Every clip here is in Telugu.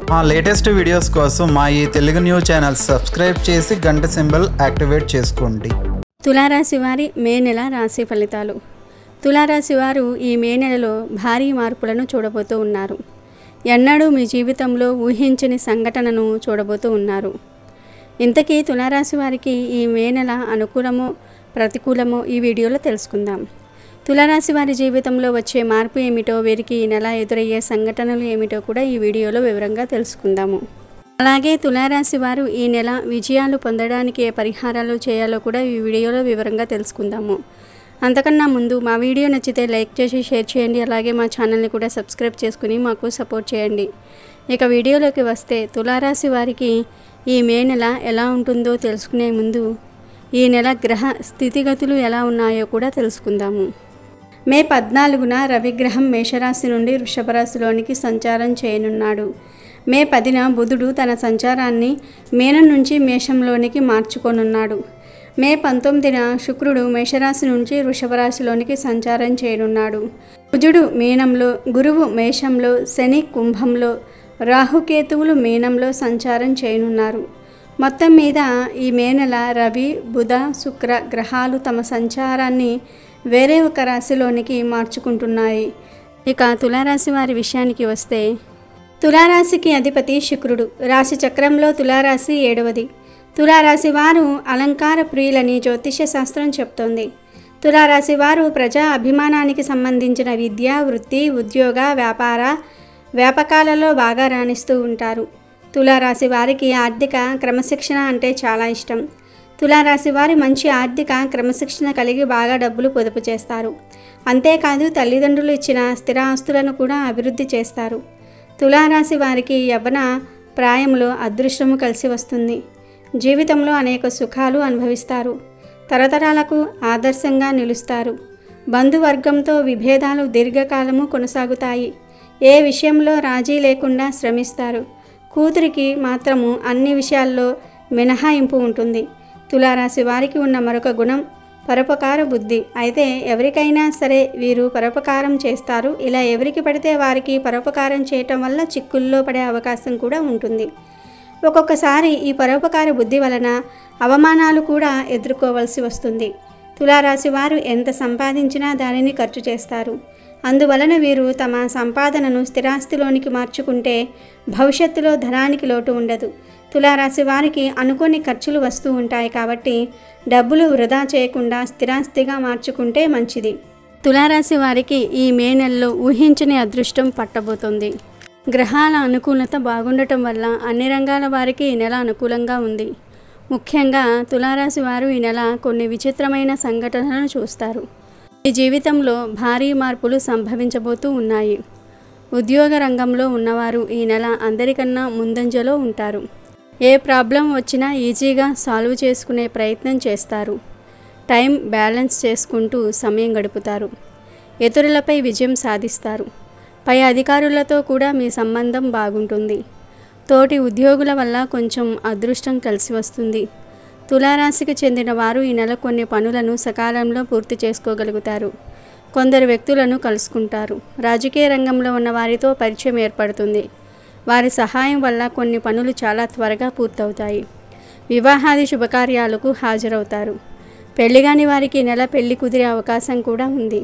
మా లేటెస్ట్ వీడియోస్ కోసం మా ఈ తెలుగు న్యూస్ ఛానల్ సబ్స్క్రైబ్ చేసి గంట సింబల్ యాక్టివేట్ చేసుకోండి. తులారాశి వారి మే నెల రాశి ఫలితాలు. తులారాశి వారు ఈ మే నెలలో భారీ మార్పులను చూడబోతూ ఉన్నారు. ఎన్నడూ మీ జీవితంలో ఊహించని సంఘటనను చూడబోతూ ఉన్నారు. ఇంతకీ తులారాశి వారికి ఈ మే నెల అనుకూలమో ప్రతికూలమో ఈ వీడియోలో తెలుసుకుందాం. తులారాశి వారి జీవితంలో వచ్చే మార్పు ఏమిటో, వీరికి ఈ నెల ఎదురయ్యే సంఘటనలు ఏమిటో కూడా ఈ వీడియోలో వివరంగా తెలుసుకుందాము. అలాగే తులారాశి వారు ఈ నెల విజయాలు పొందడానికి ఏ పరిహారాలు చేయాలో కూడా ఈ వీడియోలో వివరంగా తెలుసుకుందాము. అంతకన్నా ముందు మా వీడియో నచ్చితే లైక్ చేసి షేర్ చేయండి. అలాగే మా ఛానల్ని కూడా సబ్స్క్రైబ్ చేసుకుని మాకు సపోర్ట్ చేయండి. ఇక వీడియోలోకి వస్తే తులారాశి వారికి ఈ మే నెల ఎలా ఉంటుందో తెలుసుకునే ముందు ఈ నెల గ్రహ స్థితిగతులు ఎలా ఉన్నాయో కూడా తెలుసుకుందాము. మే 14న రవిగ్రహం మేషరాశి నుండి వృషభ రాశిలోనికి సంచారం చేయనున్నాడు. మే 10న బుధుడు తన సంచారాన్ని మీనం నుంచి మేషంలోనికి మార్చుకొనున్నాడు. మే 19న శుక్రుడు మేషరాశి నుంచి వృషభ రాశిలోనికి సంచారం చేయనున్నాడు. కుజుడు మీనంలో, గురువు మేషంలో, శని కుంభంలో, రాహుకేతువులు మీనంలో సంచారం చేయనున్నారు. మొత్తం మీద ఈ మే నెల రవి, బుధ, శుక్ర గ్రహాలు తమ సంచారాన్ని వేరే ఒక రాశిలోనికి మార్చుకుంటున్నాయి. ఇక తులారాశి వారి విషయానికి వస్తే, తులారాశికి అధిపతి శుక్రుడు. రాశి చక్రంలో తులారాశి 7వది. తులారాశి వారు అలంకార ప్రియులని జ్యోతిష్య శాస్త్రం చెప్తోంది. తులారాశి వారు ప్రజా అభిమానానికి సంబంధించిన విద్య, వృత్తి, ఉద్యోగ, వ్యాపకాలలో బాగా రాణిస్తూ ఉంటారు. తులారాశి వారికి ఆర్థిక క్రమశిక్షణ అంటే చాలా ఇష్టం. తులారాశి వారి మంచి ఆర్థిక క్రమశిక్షణ కలిగి బాగా డబ్బులు పొదుపు చేస్తారు. అంతేకాదు తల్లిదండ్రులు ఇచ్చిన స్థిరాస్తులను కూడా అభివృద్ధి చేస్తారు. తులారాశి వారికి యవ్వన ప్రాయంలో అదృష్టము కలిసి వస్తుంది. జీవితంలో అనేక సుఖాలు అనుభవిస్తారు. తరతరాలకు ఆదర్శంగా నిలుస్తారు. బంధువర్గంతో విభేదాలు దీర్ఘకాలము కొనసాగుతాయి. ఏ విషయంలో రాజీ లేకుండా శ్రమిస్తారు. కూతురికి మాత్రము అన్ని విషయాల్లో మినహాయింపు ఉంటుంది. తులారాశి వారికి ఉన్న మరొక గుణం పరోపకార బుద్ధి. అయితే ఎవరికైనా సరే వీరు పరోపకారం చేస్తారు. ఇలా ఎవరికి పడితే వారికి పరోపకారం చేయటం వల్ల చిక్కుల్లో పడే అవకాశం కూడా ఉంటుంది. ఒక్కొక్కసారి ఈ పరోపకార బుద్ధి వలన అవమానాలు కూడా ఎదుర్కోవలసి వస్తుంది. తులారాశి వారు ఎంత సంపాదించినా దానిని ఖర్చు చేస్తారు. అందువలన వీరు తమ సంపాదనను స్థిరాస్తిలోనికి మార్చుకుంటే భవిష్యత్తులో ధనానికి లోటు ఉండదు. తులారాశి వారికి అనుకోని ఖర్చులు వస్తూ ఉంటాయి కాబట్టి డబ్బులు వృధా చేయకుండా స్థిరాస్తిగా మార్చుకుంటే మంచిది. తులారాశి వారికి ఈ మే నెలలో ఊహించని అదృష్టం పట్టబోతుంది. గ్రహాల అనుకూలత బాగుండటం వల్ల అన్ని రంగాల వారికి ఈ నెల అనుకూలంగా ఉంది. ముఖ్యంగా తులారాశి వారు ఈ నెల కొన్ని విచిత్రమైన సంఘటనలను చూస్తారు. ఈ జీవితంలో భారీ మార్పులు సంభవించబోతూ ఉన్నాయి. ఉద్యోగ రంగంలో ఉన్నవారు ఈ నెల అందరికన్నా ముందంజలో ఉంటారు. ఏ ప్రాబ్లం వచ్చినా ఈజీగా సాల్వ్ చేసుకునే ప్రయత్నం చేస్తారు. టైం బ్యాలెన్స్ చేసుకుంటూ సమయం గడుపుతారు. ఇతరులపై విజయం సాధిస్తారు. పై అధికారులతో కూడా మీ సంబంధం బాగుంటుంది. తోటి ఉద్యోగుల వల్ల కొంచెం అదృష్టం కలిసి వస్తుంది. తులారాశికి చెందిన వారు ఈ నెల కొన్ని పనులను సకాలంలో పూర్తి చేసుకోగలుగుతారు. కొందరు వ్యక్తులను కలుసుకుంటారు. రాజకీయ రంగంలో ఉన్న వారితో పరిచయం ఏర్పడుతుంది. వారి సహాయం వల్ల కొన్ని పనులు చాలా త్వరగా పూర్తవుతాయి. వివాహాది శుభకార్యాలకు హాజరవుతారు. పెళ్లిగాని వారికి నెల పెళ్లి కుదిరే అవకాశం కూడా ఉంది.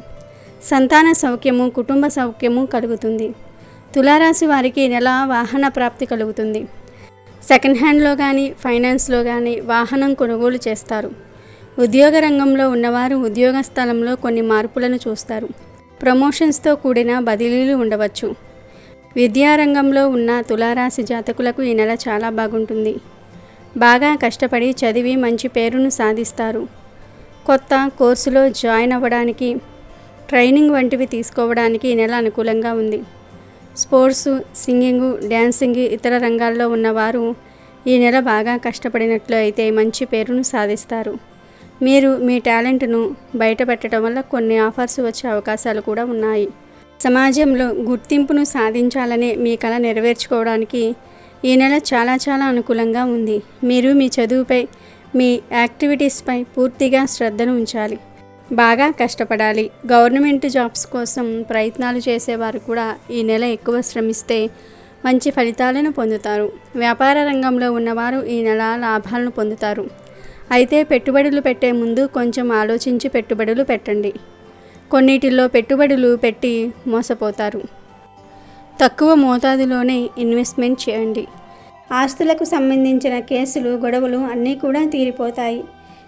సంతాన సౌఖ్యము, కుటుంబ సౌఖ్యము కలుగుతుంది. తులారాశి వారికి నెల వాహన ప్రాప్తి కలుగుతుంది. సెకండ్ హ్యాండ్లో కానీ ఫైనాన్స్లో కానీ వాహనం కొనుగోలు చేస్తారు. ఉద్యోగ రంగంలో ఉన్నవారు ఉద్యోగ స్థలంలో కొన్ని మార్పులను చూస్తారు. ప్రమోషన్స్తో కూడిన బదిలీలు ఉండవచ్చు. విద్యారంగంలో ఉన్న తులారాశి జాతకులకు ఈ నెల చాలా బాగుంటుంది. బాగా కష్టపడి చదివి మంచి పేరును సాధిస్తారు. కొత్త కోర్సులో జాయిన్ అవ్వడానికి, ట్రైనింగ్ వంటివి తీసుకోవడానికి ఈ నెల అనుకూలంగా ఉంది. స్పోర్ట్స్, సింగింగు, డ్యాన్సింగ్ ఇతర రంగాల్లో ఉన్నవారు ఈ నెల బాగా కష్టపడినట్లు అయితే మంచి పేరును సాధిస్తారు. మీరు మీ టాలెంట్ను బయటపెట్టడం వల్ల కొన్ని ఆఫర్స్ వచ్చే అవకాశాలు కూడా ఉన్నాయి. సమాజంలో గుర్తింపును సాధించాలనే మీ కల నెరవేర్చుకోవడానికి ఈ నెల చాలా అనుకూలంగా ఉంది. మీరు మీ చదువుపై, మీ యాక్టివిటీస్పై పూర్తిగా శ్రద్ధను ఉంచాలి. బాగా కష్టపడాలి. గవర్నమెంట్ జాబ్స్ కోసం ప్రయత్నాలు చేసేవారు కూడా ఈ నెల ఎక్కువ శ్రమిస్తే మంచి ఫలితాలను పొందుతారు. వ్యాపార రంగంలో ఉన్నవారు ఈ నెల లాభాలను పొందుతారు. అయితే పెట్టుబడులు పెట్టే ముందు కొంచెం ఆలోచించి పెట్టుబడులు పెట్టండి. కొన్నిటిల్లో పెట్టుబడులు పెట్టి మోసపోతారు. తక్కువ మోతాదులోనే ఇన్వెస్ట్మెంట్ చేయండి. ఆస్తులకు సంబంధించిన కేసులు, గొడవలు అన్నీ కూడా తీరిపోతాయి.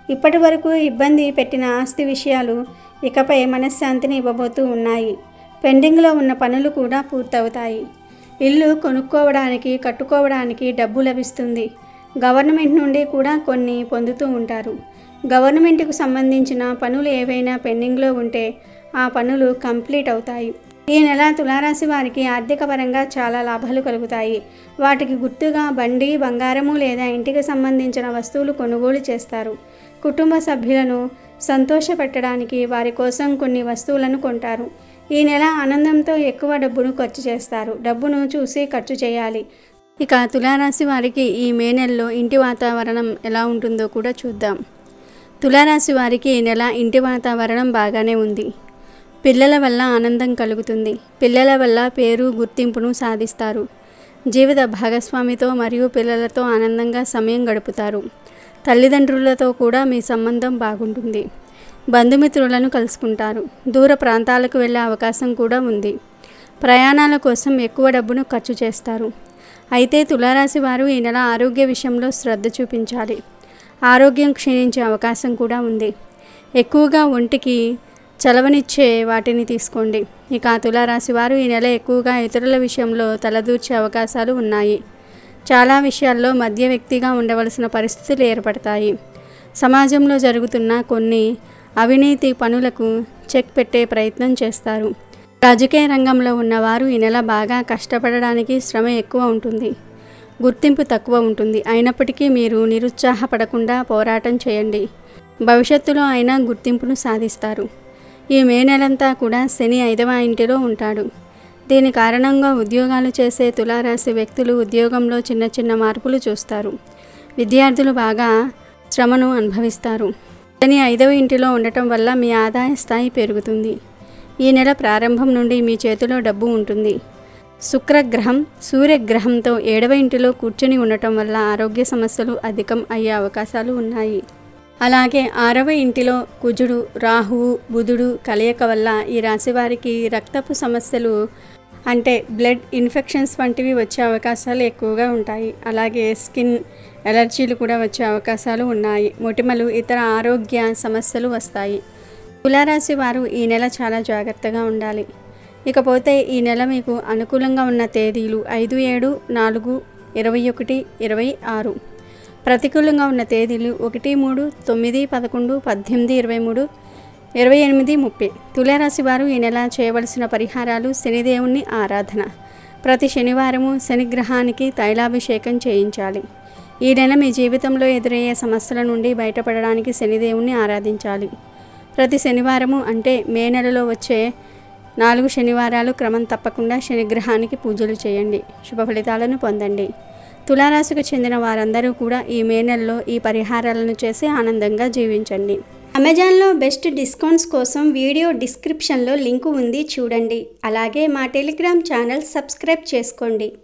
ఇప్పటి వరకు ఇబ్బంది పెట్టిన ఆస్తి విషయాలు ఇకపై మనశ్శాంతిని ఇవ్వబోతూ ఉన్నాయి. పెండింగ్లో ఉన్న పనులు కూడా పూర్తవుతాయి. ఇల్లు కొనుక్కోవడానికి, కట్టుకోవడానికి డబ్బు లభిస్తుంది. గవర్నమెంట్ నుండి కూడా కొన్ని పొందుతూ ఉంటారు. గవర్నమెంట్కు సంబంధించిన పనులు ఏవైనా పెండింగ్లో ఉంటే ఆ పనులు కంప్లీట్ అవుతాయి. ఈ నెల తులారాశి వారికి ఆర్థిక పరంగా చాలా లాభాలు కలుగుతాయి. వాటికి గుర్తుగా బండి, బంగారము లేదా ఇంటికి సంబంధించిన వస్తువులు కొనుగోలు చేస్తారు. కుటుంబ సభ్యులను సంతోషపెట్టడానికి వారి కోసం కొన్ని వస్తువులను కొంటారు. ఈ నెల ఆనందంతో ఎక్కువ డబ్బును ఖర్చు చేస్తారు. డబ్బును చూసి ఖర్చు చేయాలి. ఇక తులారాశి వారికి ఈ మే నెలలో ఇంటి వాతావరణం ఎలా ఉంటుందో కూడా చూద్దాం. తులారాశి వారికి ఈ నెల ఇంటి వాతావరణం బాగానే ఉంది. పిల్లల వల్ల ఆనందం కలుగుతుంది. పిల్లల వల్ల పేరు, గుర్తింపును సాధిస్తారు. జీవిత భాగస్వామితో మరియు పిల్లలతో ఆనందంగా సమయం గడుపుతారు. తల్లిదండ్రులతో కూడా మీ సంబంధం బాగుంటుంది. బంధుమిత్రులను కలుసుకుంటారు. దూర ప్రాంతాలకు వెళ్ళే అవకాశం కూడా ఉంది. ప్రయాణాల కోసం ఎక్కువ డబ్బును ఖర్చు చేస్తారు. అయితే తులారాశి వారు ఈ నెల ఆరోగ్య విషయంలో శ్రద్ధ చూపించాలి. ఆరోగ్యం క్షీణించే అవకాశం కూడా ఉంది. ఎక్కువగా ఒంటికి చలవనిచ్చే వాటిని తీసుకోండి. ఇక తులారాశి వారు ఈ నెల ఎక్కువగా ఇతరుల విషయంలో తలదూర్చే అవకాశాలు ఉన్నాయి. చాలా విషయాల్లో మధ్య వ్యక్తిగా ఉండవలసిన పరిస్థితులు ఏర్పడతాయి. సమాజంలో జరుగుతున్న కొన్ని అవినీతి పనులకు చెక్ పెట్టే ప్రయత్నం చేస్తారు. రాజకీయ రంగంలో ఉన్నవారు ఈ నెల బాగా కష్టపడడానికి శ్రమ ఎక్కువ ఉంటుంది. గుర్తింపు తక్కువ ఉంటుంది. అయినప్పటికీ మీరు నిరుత్సాహపడకుండా పోరాటం చేయండి. భవిష్యత్తులో అయినా గుర్తింపును సాధిస్తారు. ఈ మే నెలంతా కూడా శని 5వ ఇంటిలో ఉంటాడు. దీని కారణంగా ఉద్యోగాలు చేసే తులారాశి వ్యక్తులు ఉద్యోగంలో చిన్న చిన్న మార్పులు చూస్తారు. విద్యార్థులు బాగా శ్రమను అనుభవిస్తారు. శని 5వ ఇంటిలో ఉండటం వల్ల మీ ఆదాయ స్థాయి పెరుగుతుంది. ఈ నెల ప్రారంభం నుండి మీ చేతిలో డబ్బు ఉంటుంది. శుక్రగ్రహం సూర్యగ్రహంతో 7వ ఇంటిలో కూర్చొని ఉండటం వల్ల ఆరోగ్య సమస్యలు అధికం అయ్యే అవకాశాలు ఉన్నాయి. అలాగే 6వ ఇంటిలో కుజుడు, రాహువు, బుధుడు కలయిక వల్ల ఈ రాశి వారికి రక్తపు సమస్యలు అంటే బ్లడ్ ఇన్ఫెక్షన్స్ వంటివి వచ్చే అవకాశాలు ఎక్కువగా ఉంటాయి. అలాగే స్కిన్ ఎలర్జీలు కూడా వచ్చే అవకాశాలు ఉన్నాయి. మొటిమలు, ఇతర ఆరోగ్య సమస్యలు వస్తాయి. తులారాశి వారు ఈ నెల చాలా జాగ్రత్తగా ఉండాలి. ఇకపోతే ఈ నెల మీకు అనుకూలంగా ఉన్న తేదీలు 5, 7, 4, 21, 26. ప్రతికూలంగా ఉన్న తేదీలు 1, 3, 9, 11, 18, 23, 28, 30. తులారాశి వారు ఈ నెల చేయవలసిన పరిహారాలు: శనిదేవుని ఆరాధన. ప్రతి శనివారము శనిగ్రహానికి తైలాభిషేకం చేయించాలి. ఈ నెల మీ జీవితంలో ఎదురయ్యే సమస్యల నుండి బయటపడడానికి శనిదేవుని ఆరాధించాలి. ప్రతి శనివారము అంటే మే నెలలో వచ్చే 4 శనివారాలు క్రమం తప్పకుండా శనిగ్రహానికి పూజలు చేయండి. శుభ ఫలితాలను పొందండి. తులారాశికి చెందిన వారందరూ కూడా ఈ మే నెలలో ఈ పరిహారాలను చేసి ఆనందంగా జీవించండి. అమెజాన్లో బెస్ట్ డిస్కౌంట్స్ కోసం వీడియో డిస్క్రిప్షన్లో లింకు ఉంది, చూడండి. అలాగే మా టెలిగ్రామ్ ఛానల్ సబ్స్క్రైబ్ చేసుకోండి.